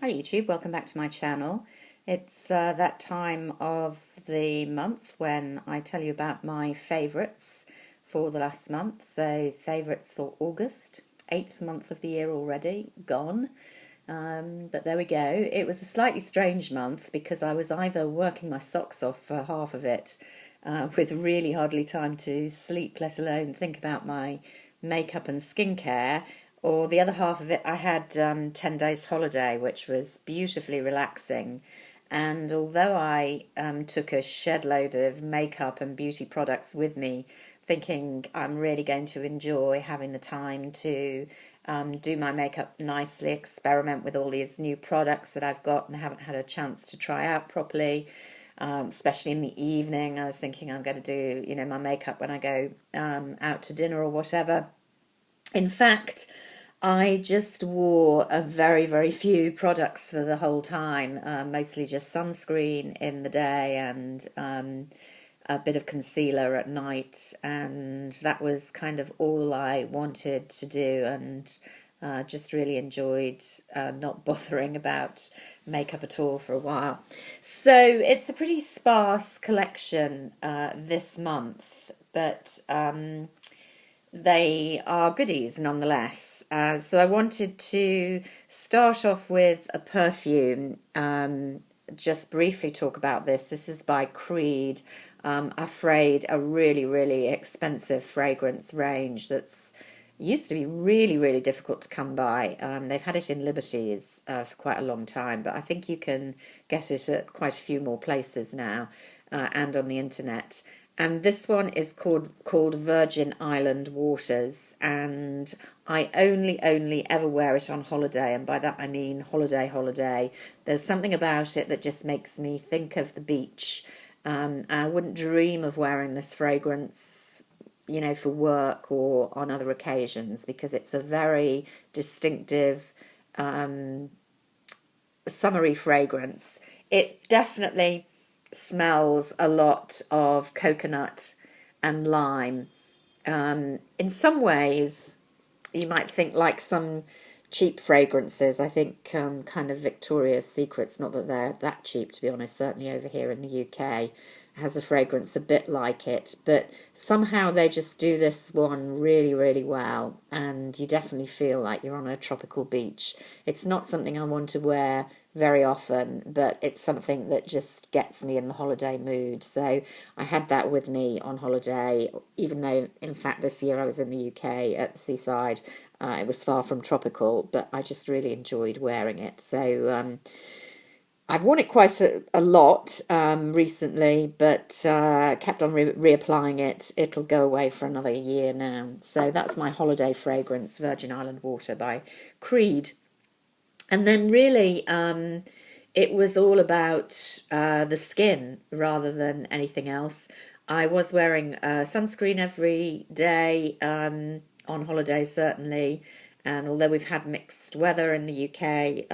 Hi YouTube, welcome back to my channel. It's that time of the month when I tell you about my favourites for the last month. So favourites for August, 8th month of the year already, gone. But there we go. It was a slightly strange month because I was either working my socks off for half of it with really hardly time to sleep, let alone think about my makeup and skincare, or the other half of it, I had 10 days holiday, which was beautifully relaxing. And although I took a shed load of makeup and beauty products with me, thinking I'm really going to enjoy having the time to do my makeup nicely, experiment with all these new products that I've got and haven't had a chance to try out properly, especially in the evening. I was thinking I'm going to do, my makeup when I go out to dinner or whatever. In fact, I just wore a very, very few products for the whole time, mostly just sunscreen in the day and a bit of concealer at night. And that was kind of all I wanted to do, and just really enjoyed not bothering about makeup at all for a while. So it's a pretty sparse collection this month, but they are goodies nonetheless. So I wanted to start off with a perfume, just briefly talk about this. This is by Creed, Afraid, a really, really expensive fragrance range that's used to be really, really difficult to come by. They've had it in Liberties for quite a long time, but I think you can get it at quite a few more places now and on the internet. And this one is called Virgin Island Waters, and I only ever wear it on holiday, and by that I mean holiday. There's something about it that just makes me think of the beach. I wouldn't dream of wearing this fragrance, for work or on other occasions, because it's a very distinctive, summery fragrance. It definitely smells a lot of coconut and lime. In some ways, you might think like some cheap fragrances. I think kind of Victoria's Secret's, not that they're that cheap, to be honest, certainly over here in the UK, has a fragrance a bit like it, but somehow they just do this one really, really well, and you definitely feel like you're on a tropical beach. It's not something I want to wear very often, but it's something that just gets me in the holiday mood. So I had that with me on holiday, even though in fact this year I was in the UK at the seaside. It was far from tropical, but I just really enjoyed wearing it. So I've worn it quite a lot recently, but kept on reapplying it. It'll go away for another year now. So that's my holiday fragrance, Virgin Island Water by Creed. And then really, it was all about the skin rather than anything else. I was wearing sunscreen every day on holiday, certainly. And although we've had mixed weather in the UK,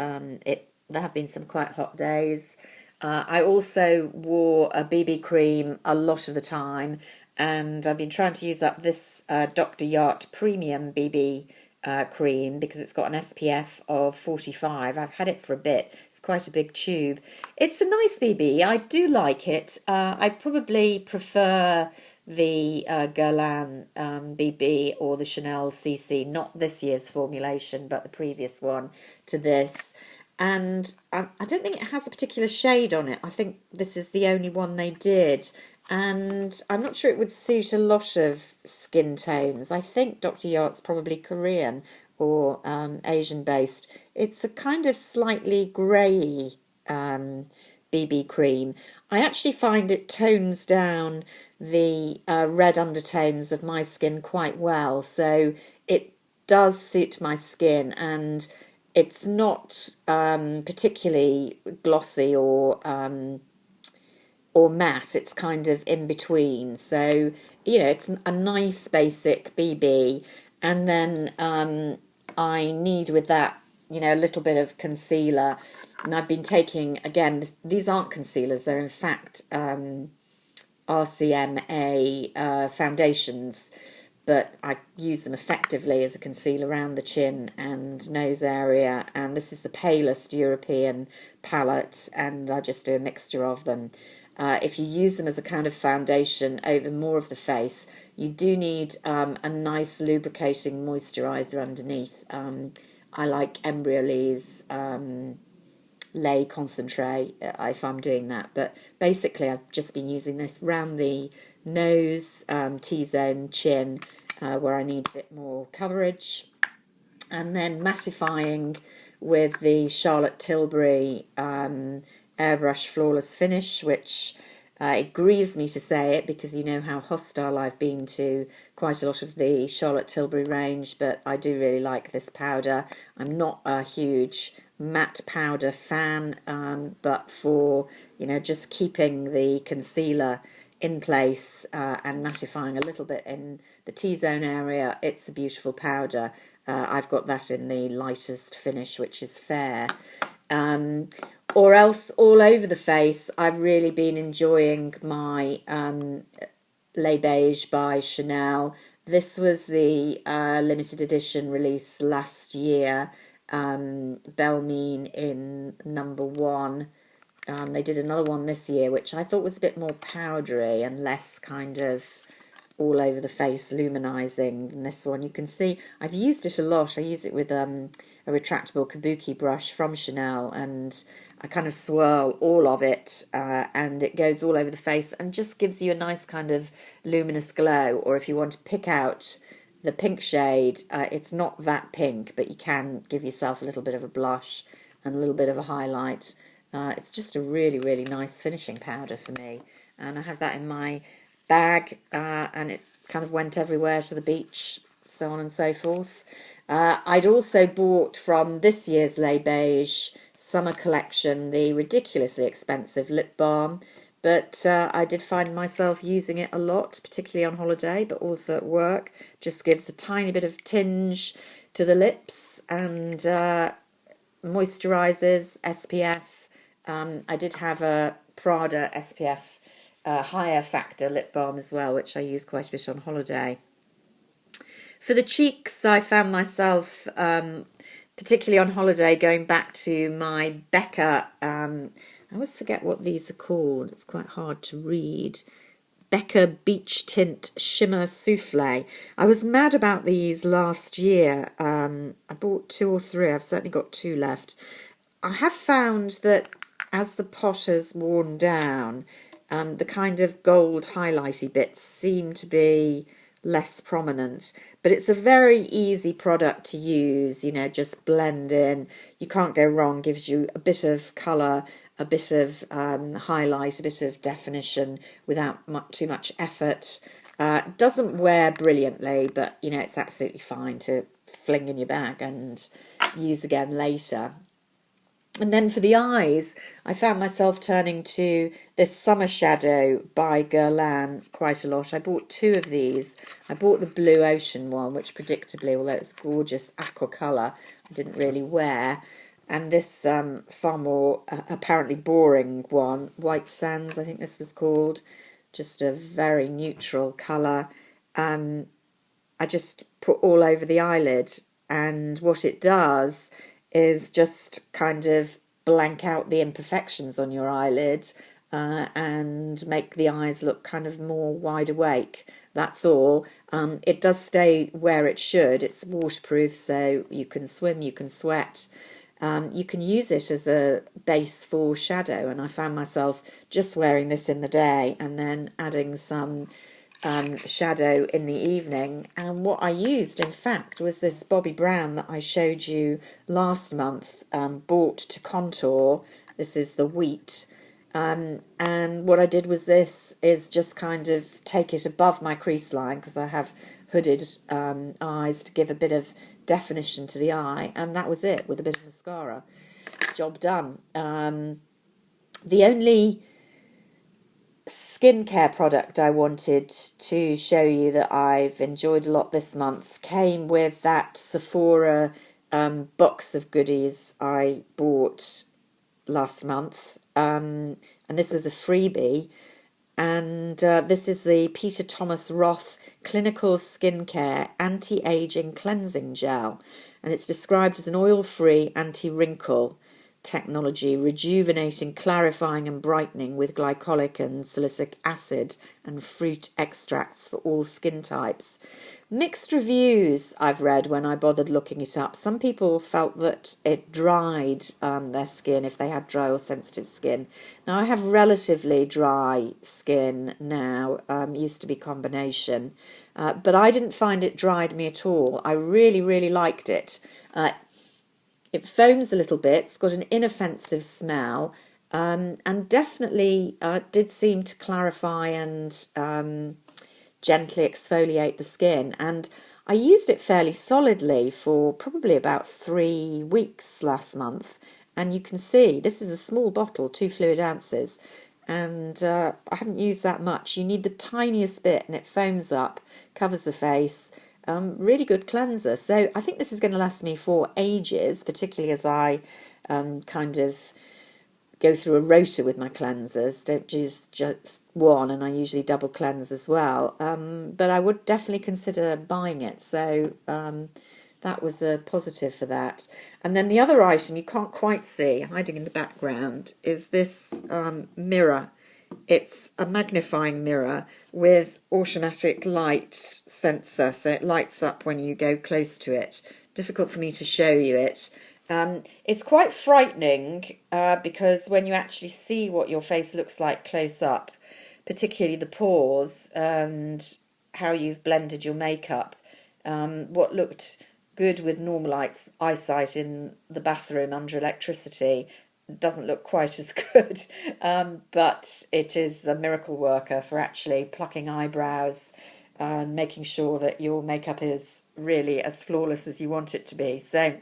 there have been some quite hot days. I also wore a BB cream a lot of the time, and I've been trying to use up this Dr. Yacht Premium BB cream because it's got an SPF of 45. I've had it for a bit. It's quite a big tube. It's a nice BB. I do like it. I probably prefer the Guerlain BB or the Chanel CC, not this year's formulation, but the previous one, to this. And I don't think it has a particular shade on it. I think this is the only one they did. And I'm not sure it would suit a lot of skin tones. I think Dr. Yacht's probably Korean or Asian based. It's a kind of slightly grey BB cream. I actually find it tones down the red undertones of my skin quite well. So it does suit my skin, and it's not particularly glossy or matte. It's kind of in between. So, it's a nice basic BB. And then I need with that, a little bit of concealer. And I've been taking, again, these aren't concealers. They're in fact RCMA foundations. but I use them effectively as a concealer around the chin and nose area. And this is the palest European palette, and I just do a mixture of them. If you use them as a kind of foundation over more of the face, you do need a nice lubricating moisturiser underneath. I like Embryolisse Lay Concentrate if I'm doing that, but basically I've just been using this round the nose, T-zone, chin, where I need a bit more coverage, and then mattifying with the Charlotte Tilbury Airbrush Flawless Finish, which it grieves me to say it because you know how hostile I've been to quite a lot of the Charlotte Tilbury range, but I do really like this powder. I'm not a huge matte powder fan, but for, you know, just keeping the concealer in place and mattifying a little bit in the T-zone area, it's a beautiful powder. I've got that in the lightest finish, which is Fair. Or else all over the face, I've really been enjoying my Les Beige by Chanel. This was the limited edition release last year, Belmean in #1. They did another one this year, which I thought was a bit more powdery and less kind of all over the face luminizing than this one. You can see I've used it a lot. I use it with a retractable kabuki brush from Chanel, and I kind of swirl all of it and it goes all over the face and just gives you a nice kind of luminous glow. Or if you want to pick out the pink shade, it's not that pink, but you can give yourself a little bit of a blush and a little bit of a highlight. It's just a really, really nice finishing powder for me. And I have that in my bag, and it kind of went everywhere, to the beach, so on and so forth. I'd also bought from this year's Les Beige summer collection the ridiculously expensive lip balm, but I did find myself using it a lot, particularly on holiday, but also at work. Just gives a tiny bit of tinge to the lips and moisturizers, SPF. I did have a Prada SPF higher factor lip balm as well, which I use quite a bit on holiday. For the cheeks, I found myself, particularly on holiday, going back to my Becca, I always forget what these are called, it's quite hard to read, Becca Beach Tint Shimmer Souffle. I was mad about these last year. I bought 2 or 3, I've certainly got 2 left. I have found that as the pot has worn down, the kind of gold highlighty bits seem to be less prominent, but it's a very easy product to use, you know, just blend in. You can't go wrong, gives you a bit of colour, a bit of highlight, a bit of definition without too much effort. Doesn't wear brilliantly, but, you know, it's absolutely fine to fling in your bag and use again later. And then for the eyes, I found myself turning to this Summer Shadow by Guerlain quite a lot. I bought 2 of these. I bought the Blue Ocean one, which predictably, although it's gorgeous aqua colour, I didn't really wear. And this far more apparently boring one, White Sands, I think this was called. Just a very neutral colour. I just put all over the eyelid, and what it does is just kind of blank out the imperfections on your eyelid and make the eyes look kind of more wide awake. That's all. It does stay where it should. It's waterproof, so you can swim, you can sweat. You can use it as a base for shadow, and I found myself just wearing this in the day and then adding some shadow in the evening. And what I used, in fact, was this Bobbi Brown that I showed you last month, bought to contour. This is the Wheat. And what I did was this, is just kind of take it above my crease line, because I have hooded eyes, to give a bit of definition to the eye, and that was it, with a bit of mascara. Job done. The only skincare product I wanted to show you that I've enjoyed a lot this month came with that Sephora box of goodies I bought last month, and this was a freebie, And this is the Peter Thomas Roth Clinical Skincare Anti-Aging Cleansing Gel. And it's described as an oil-free anti-wrinkle technology, rejuvenating, clarifying and brightening with glycolic and salicylic acid and fruit extracts for all skin types. Mixed reviews I've read when I bothered looking it up. Some people felt that it dried their skin if they had dry or sensitive skin. Now I have relatively dry skin now, used to be combination, but I didn't find it dried me at all. I really, really liked it. It foams a little bit, it's got an inoffensive smell, and definitely did seem to clarify and gently exfoliate the skin. And I used it fairly solidly for probably about 3 weeks last month. And you can see this is a small bottle, 2 fluid ounces, and I haven't used that much. You need the tiniest bit and it foams up, covers the face. Really good cleanser. So I think this is going to last me for ages, particularly as I kind of go through a rota with my cleansers. Don't use just one, and I usually double cleanse as well. But I would definitely consider buying it. So that was a positive for that. And then the other item you can't quite see, hiding in the background, is this mirror. It's a magnifying mirror with automatic light sensor, so it lights up when you go close to it. Difficult for me to show you it. It's quite frightening because when you actually see what your face looks like close up, particularly the pores and how you've blended your makeup, what looked good with normal eyesight in the bathroom under electricity doesn't look quite as good, but it is a miracle worker for actually plucking eyebrows and making sure that your makeup is really as flawless as you want it to be. So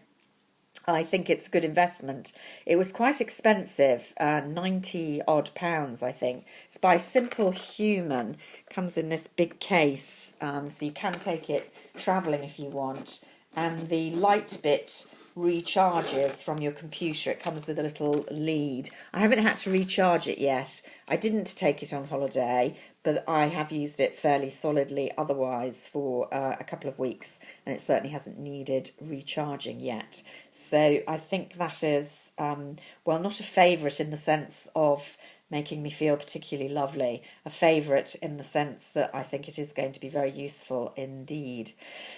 I think it's a good investment. It was quite expensive, 90 odd pounds, I think. It's by Simple Human, comes in this big case, so you can take it travelling if you want. And the light bit recharges from your computer. It comes with a little lead. I haven't had to recharge it yet. I didn't take it on holiday, but I have used it fairly solidly otherwise for a couple of weeks, and it certainly hasn't needed recharging yet. So I think that is, well, not a favourite in the sense of making me feel particularly lovely, a favourite in the sense that I think it is going to be very useful indeed.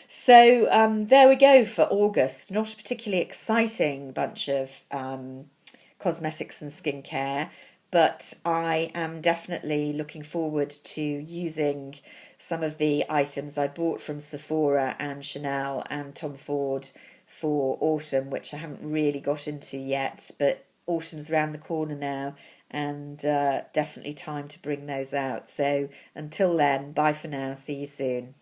So there we go for August. Not a particularly exciting bunch of cosmetics and skincare, but I am definitely looking forward to using some of the items I bought from Sephora and Chanel and Tom Ford for autumn, which I haven't really got into yet, but autumn's around the corner now, and definitely time to bring those out. So until then, bye for now, see you soon.